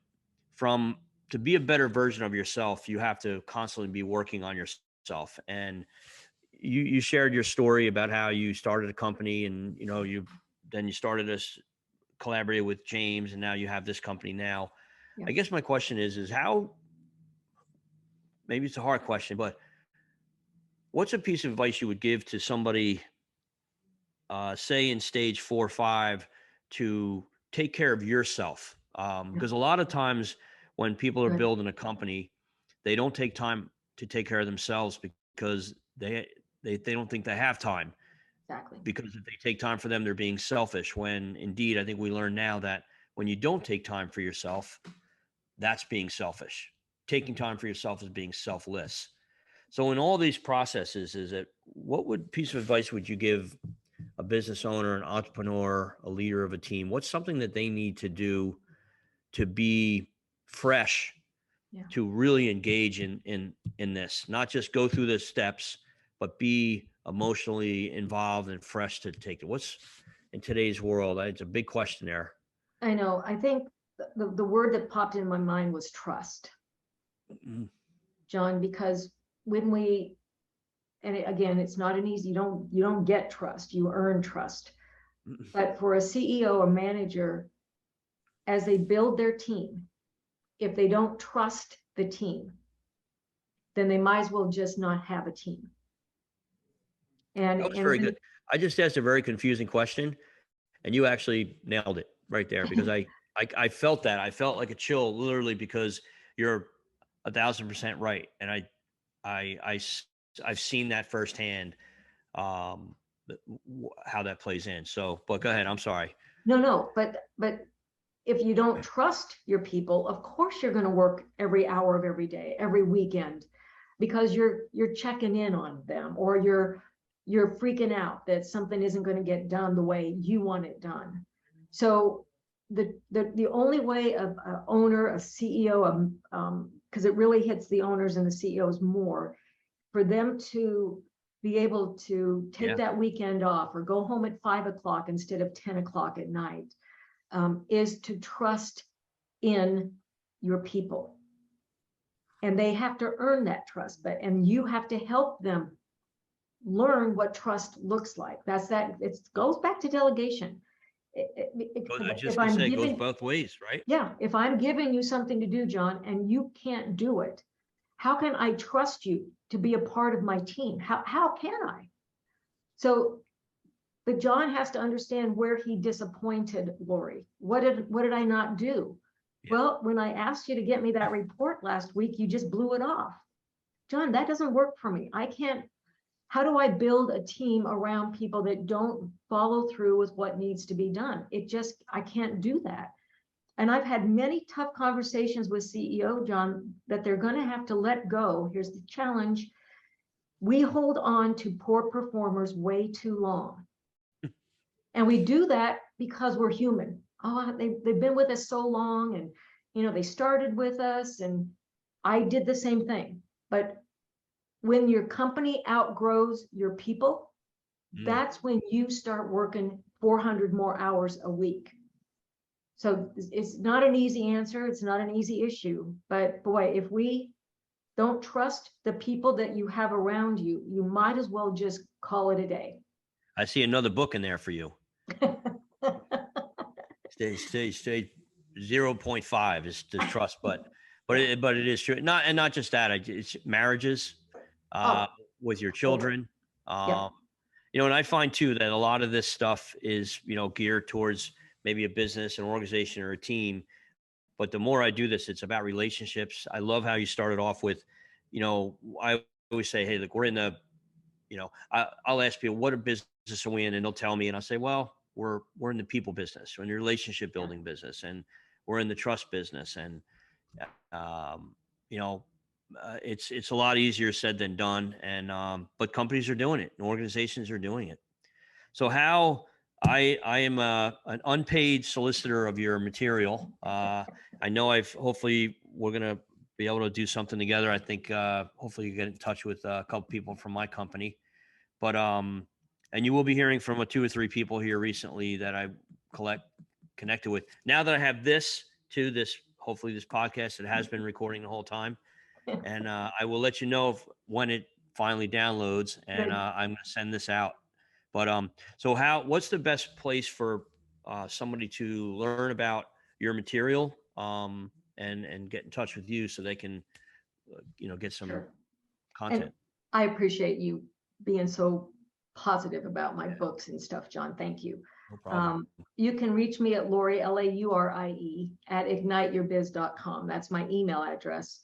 from to be a better version of yourself, you have to constantly be working on yourself. And you shared your story about how you started a company, and you started this collaborated with James, and now you have this company now. Yeah. I guess my question is how, maybe it's a hard question, but what's a piece of advice you would give to somebody, say in stage 4 or 5, to take care of yourself? Because a lot of times when people are Good. building a company, they don't take time to take care of themselves because they don't think they have time. Exactly. Because if they take time for them, they're being selfish. When indeed, I think we learn now that when you don't take time for yourself, that's being selfish. Taking time for yourself is being selfless. So in all these processes, what would piece of advice would you give a business owner, an entrepreneur, a leader of a team? What's something that they need to do to be fresh, Yeah. to really engage in this, not just go through the steps, but be emotionally involved and fresh to take it? What's in today's world? It's a big question there. I know. I think the word that popped in my mind was trust, Mhm. John, because when we, and again, it's not an easy, you don't get trust, you earn trust. But for a CEO or manager, as they build their team, if they don't trust the team, then they might as well just not have a team. That was And very when, good. I just asked a very confusing question, and you actually nailed it right there, because I felt that. I felt like a chill, literally, because you're 1,000% right, and I've seen that firsthand, um, how that plays in. So, but go ahead. I'm sorry. no, but if you don't trust your people, of course you're going to work every hour of every day, every weekend, because you're checking in on them, or you're freaking out that something isn't going to get done the way you want it done. So the only way of an owner, a CEO, because it really hits the owners and the CEOs more, for them to be able to take Yeah. that weekend off or go home at 5 o'clock instead of 10 o'clock at night, is to trust in your people. And they have to earn that trust, and you have to help them learn what trust looks like. It goes back to delegation. I was If just gonna I'm say, it goes giving, both ways, right? yeah, if I'm giving you something to do, John, and you can't do it, how can I trust you to be a part of my team? How can I? So, but John has to understand where he disappointed Laurie. What did I not do? Yeah. Well, when I asked you to get me that report last week, you just blew it off. John, that doesn't work for me. I can't. How do I build a team around people that don't follow through with what needs to be done? I can't do that. And I've had many tough conversations with CEO, John, that they're going to have to let go. Here's the challenge. We hold on to poor performers way too long. And we do that because we're human. Oh, they've been with us so long, and they started with us, and I did the same thing. But when your company outgrows your people, Mm. that's when you start working 400 more hours a week. So it's not an easy answer. It's not an easy issue. But boy, if we don't trust the people that you have around you, you might as well just call it a day. I see another book in there for you. Stay 0.5 is to trust, Yeah. but it is true. Not just that. It's marriages, uh, Oh, with your totally. children. Yep. Um, and I find too that a lot of this stuff is geared towards maybe a business, an organization, or a team. But the more I do this, it's about relationships. I love how you started off with, I always say, hey, look, we're in the, I'll ask people, what a business are we in? And they'll tell me, and I'll say, well, we're in the people business, we're in the relationship Yeah. building business, and we're in the trust business. And, um, you know, it's a lot easier said than done. And, but companies are doing it and organizations are doing it. So how I am an unpaid solicitor of your material. I know hopefully we're gonna be able to do something together. I think hopefully you get in touch with a couple people from my company. But and you will be hearing from 2 or 3 people here recently that I connected with. Now that I have this hopefully this podcast, it has been recording the whole time, and I will let you know when it finally downloads, and Good. I'm going to send this out. But so what's the best place for somebody to learn about your material, and get in touch with you so they can get some Sure. And content? I appreciate you being so positive about my books and stuff, John. Thank you. No problem. You can reach me at Laurie, Laurie, at igniteyourbiz.com. That's my email address.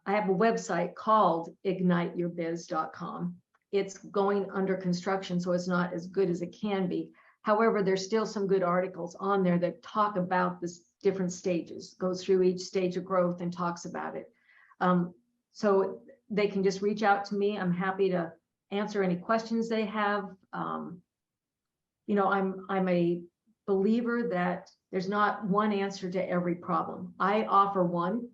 I have a website called igniteyourbiz.com. It's going under construction, so it's not as good as it can be. However, there's still some good articles on there that talk about the different stages, goes through each stage of growth and talks about it. So they can just reach out to me. I'm happy to answer any questions they have. I'm a believer that there's not one answer to every problem. I offer one,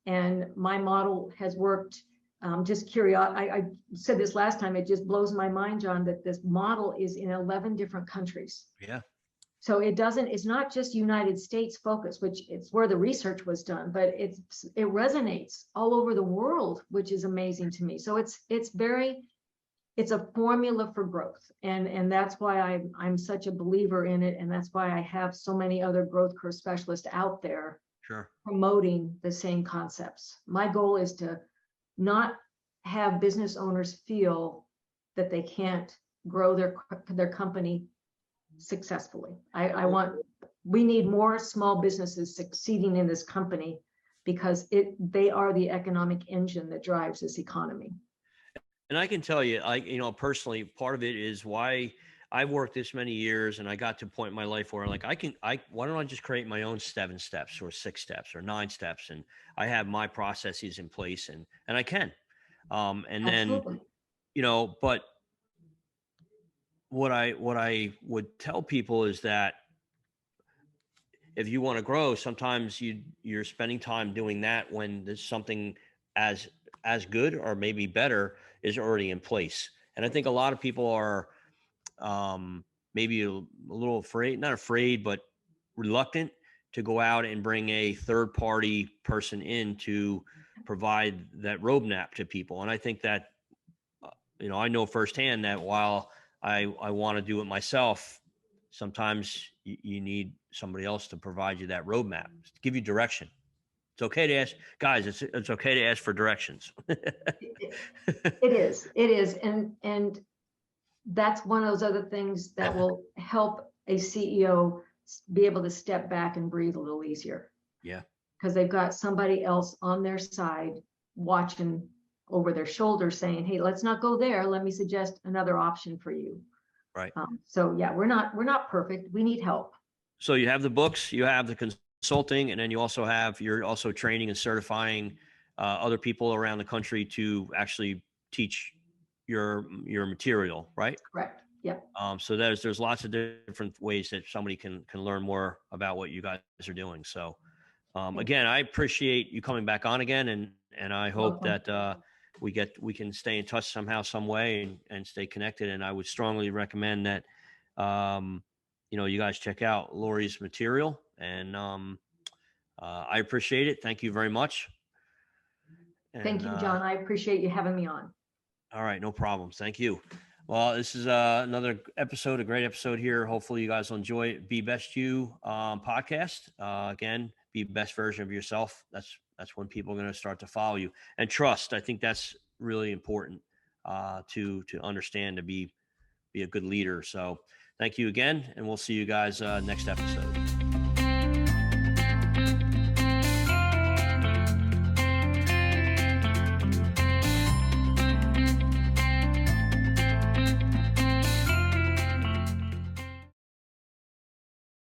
and my model has worked. Just curious, I said this last time, it just blows my mind, John, that this model is in 11 different countries. Yeah. So it's not just United States focused, which it's where the research was done, but it resonates all over the world, which is amazing to me. So it's a formula for growth. And that's why I'm such a believer in it. And that's why I have so many other growth curve specialists out there promoting the same concepts. My goal is to not have business owners feel that they can't grow their company successfully. We need more small businesses succeeding in this company, because they are the economic engine that drives this economy. And I can tell you, personally, part of it is why I've worked this many years, and I got to a point in my life where why don't I just create my own 7 steps or 6 steps or 9 steps, and I have my processes in place, and I can, and Absolutely. then, but what I would tell people is that if you want to grow, sometimes you're spending time doing that when there's something as good or maybe better is already in place. And I think a lot of people are maybe a little afraid, not afraid, but reluctant to go out and bring a third party person in to provide that roadmap to people. And I think that, I know firsthand that while I want to do it myself, sometimes you need somebody else to provide you that roadmap, to give you direction. It's okay to ask, guys. It's okay to ask for directions. It is, and that's one of those other things that will help a CEO be able to step back and breathe a little easier. Yeah, because they've got somebody else on their side watching over their shoulder, saying, "Hey, let's not go there. Let me suggest another option for you." right. So yeah, we're not perfect. We need help. So you have the books, you have the consulting, and then you're also training and certifying other people around the country to actually teach your material, right? Correct. Yeah. So there's lots of different ways that somebody can learn more about what you guys are doing. So again, I appreciate you coming back on again, and I hope that we can stay in touch somehow, some way, and stay connected. And I would strongly recommend that you guys check out Laurie's material, and I appreciate it. Thank you very much. Thank you, John. I appreciate you having me on. All right, no problems. Thank you. Well, this is another episode, a great episode here. Hopefully you guys will enjoy it. Be Best You podcast. Again, be best version of yourself. That's when people are going to start to follow you. And trust. I think that's really important to understand, to be a good leader. So thank you again, and we'll see you guys next episode.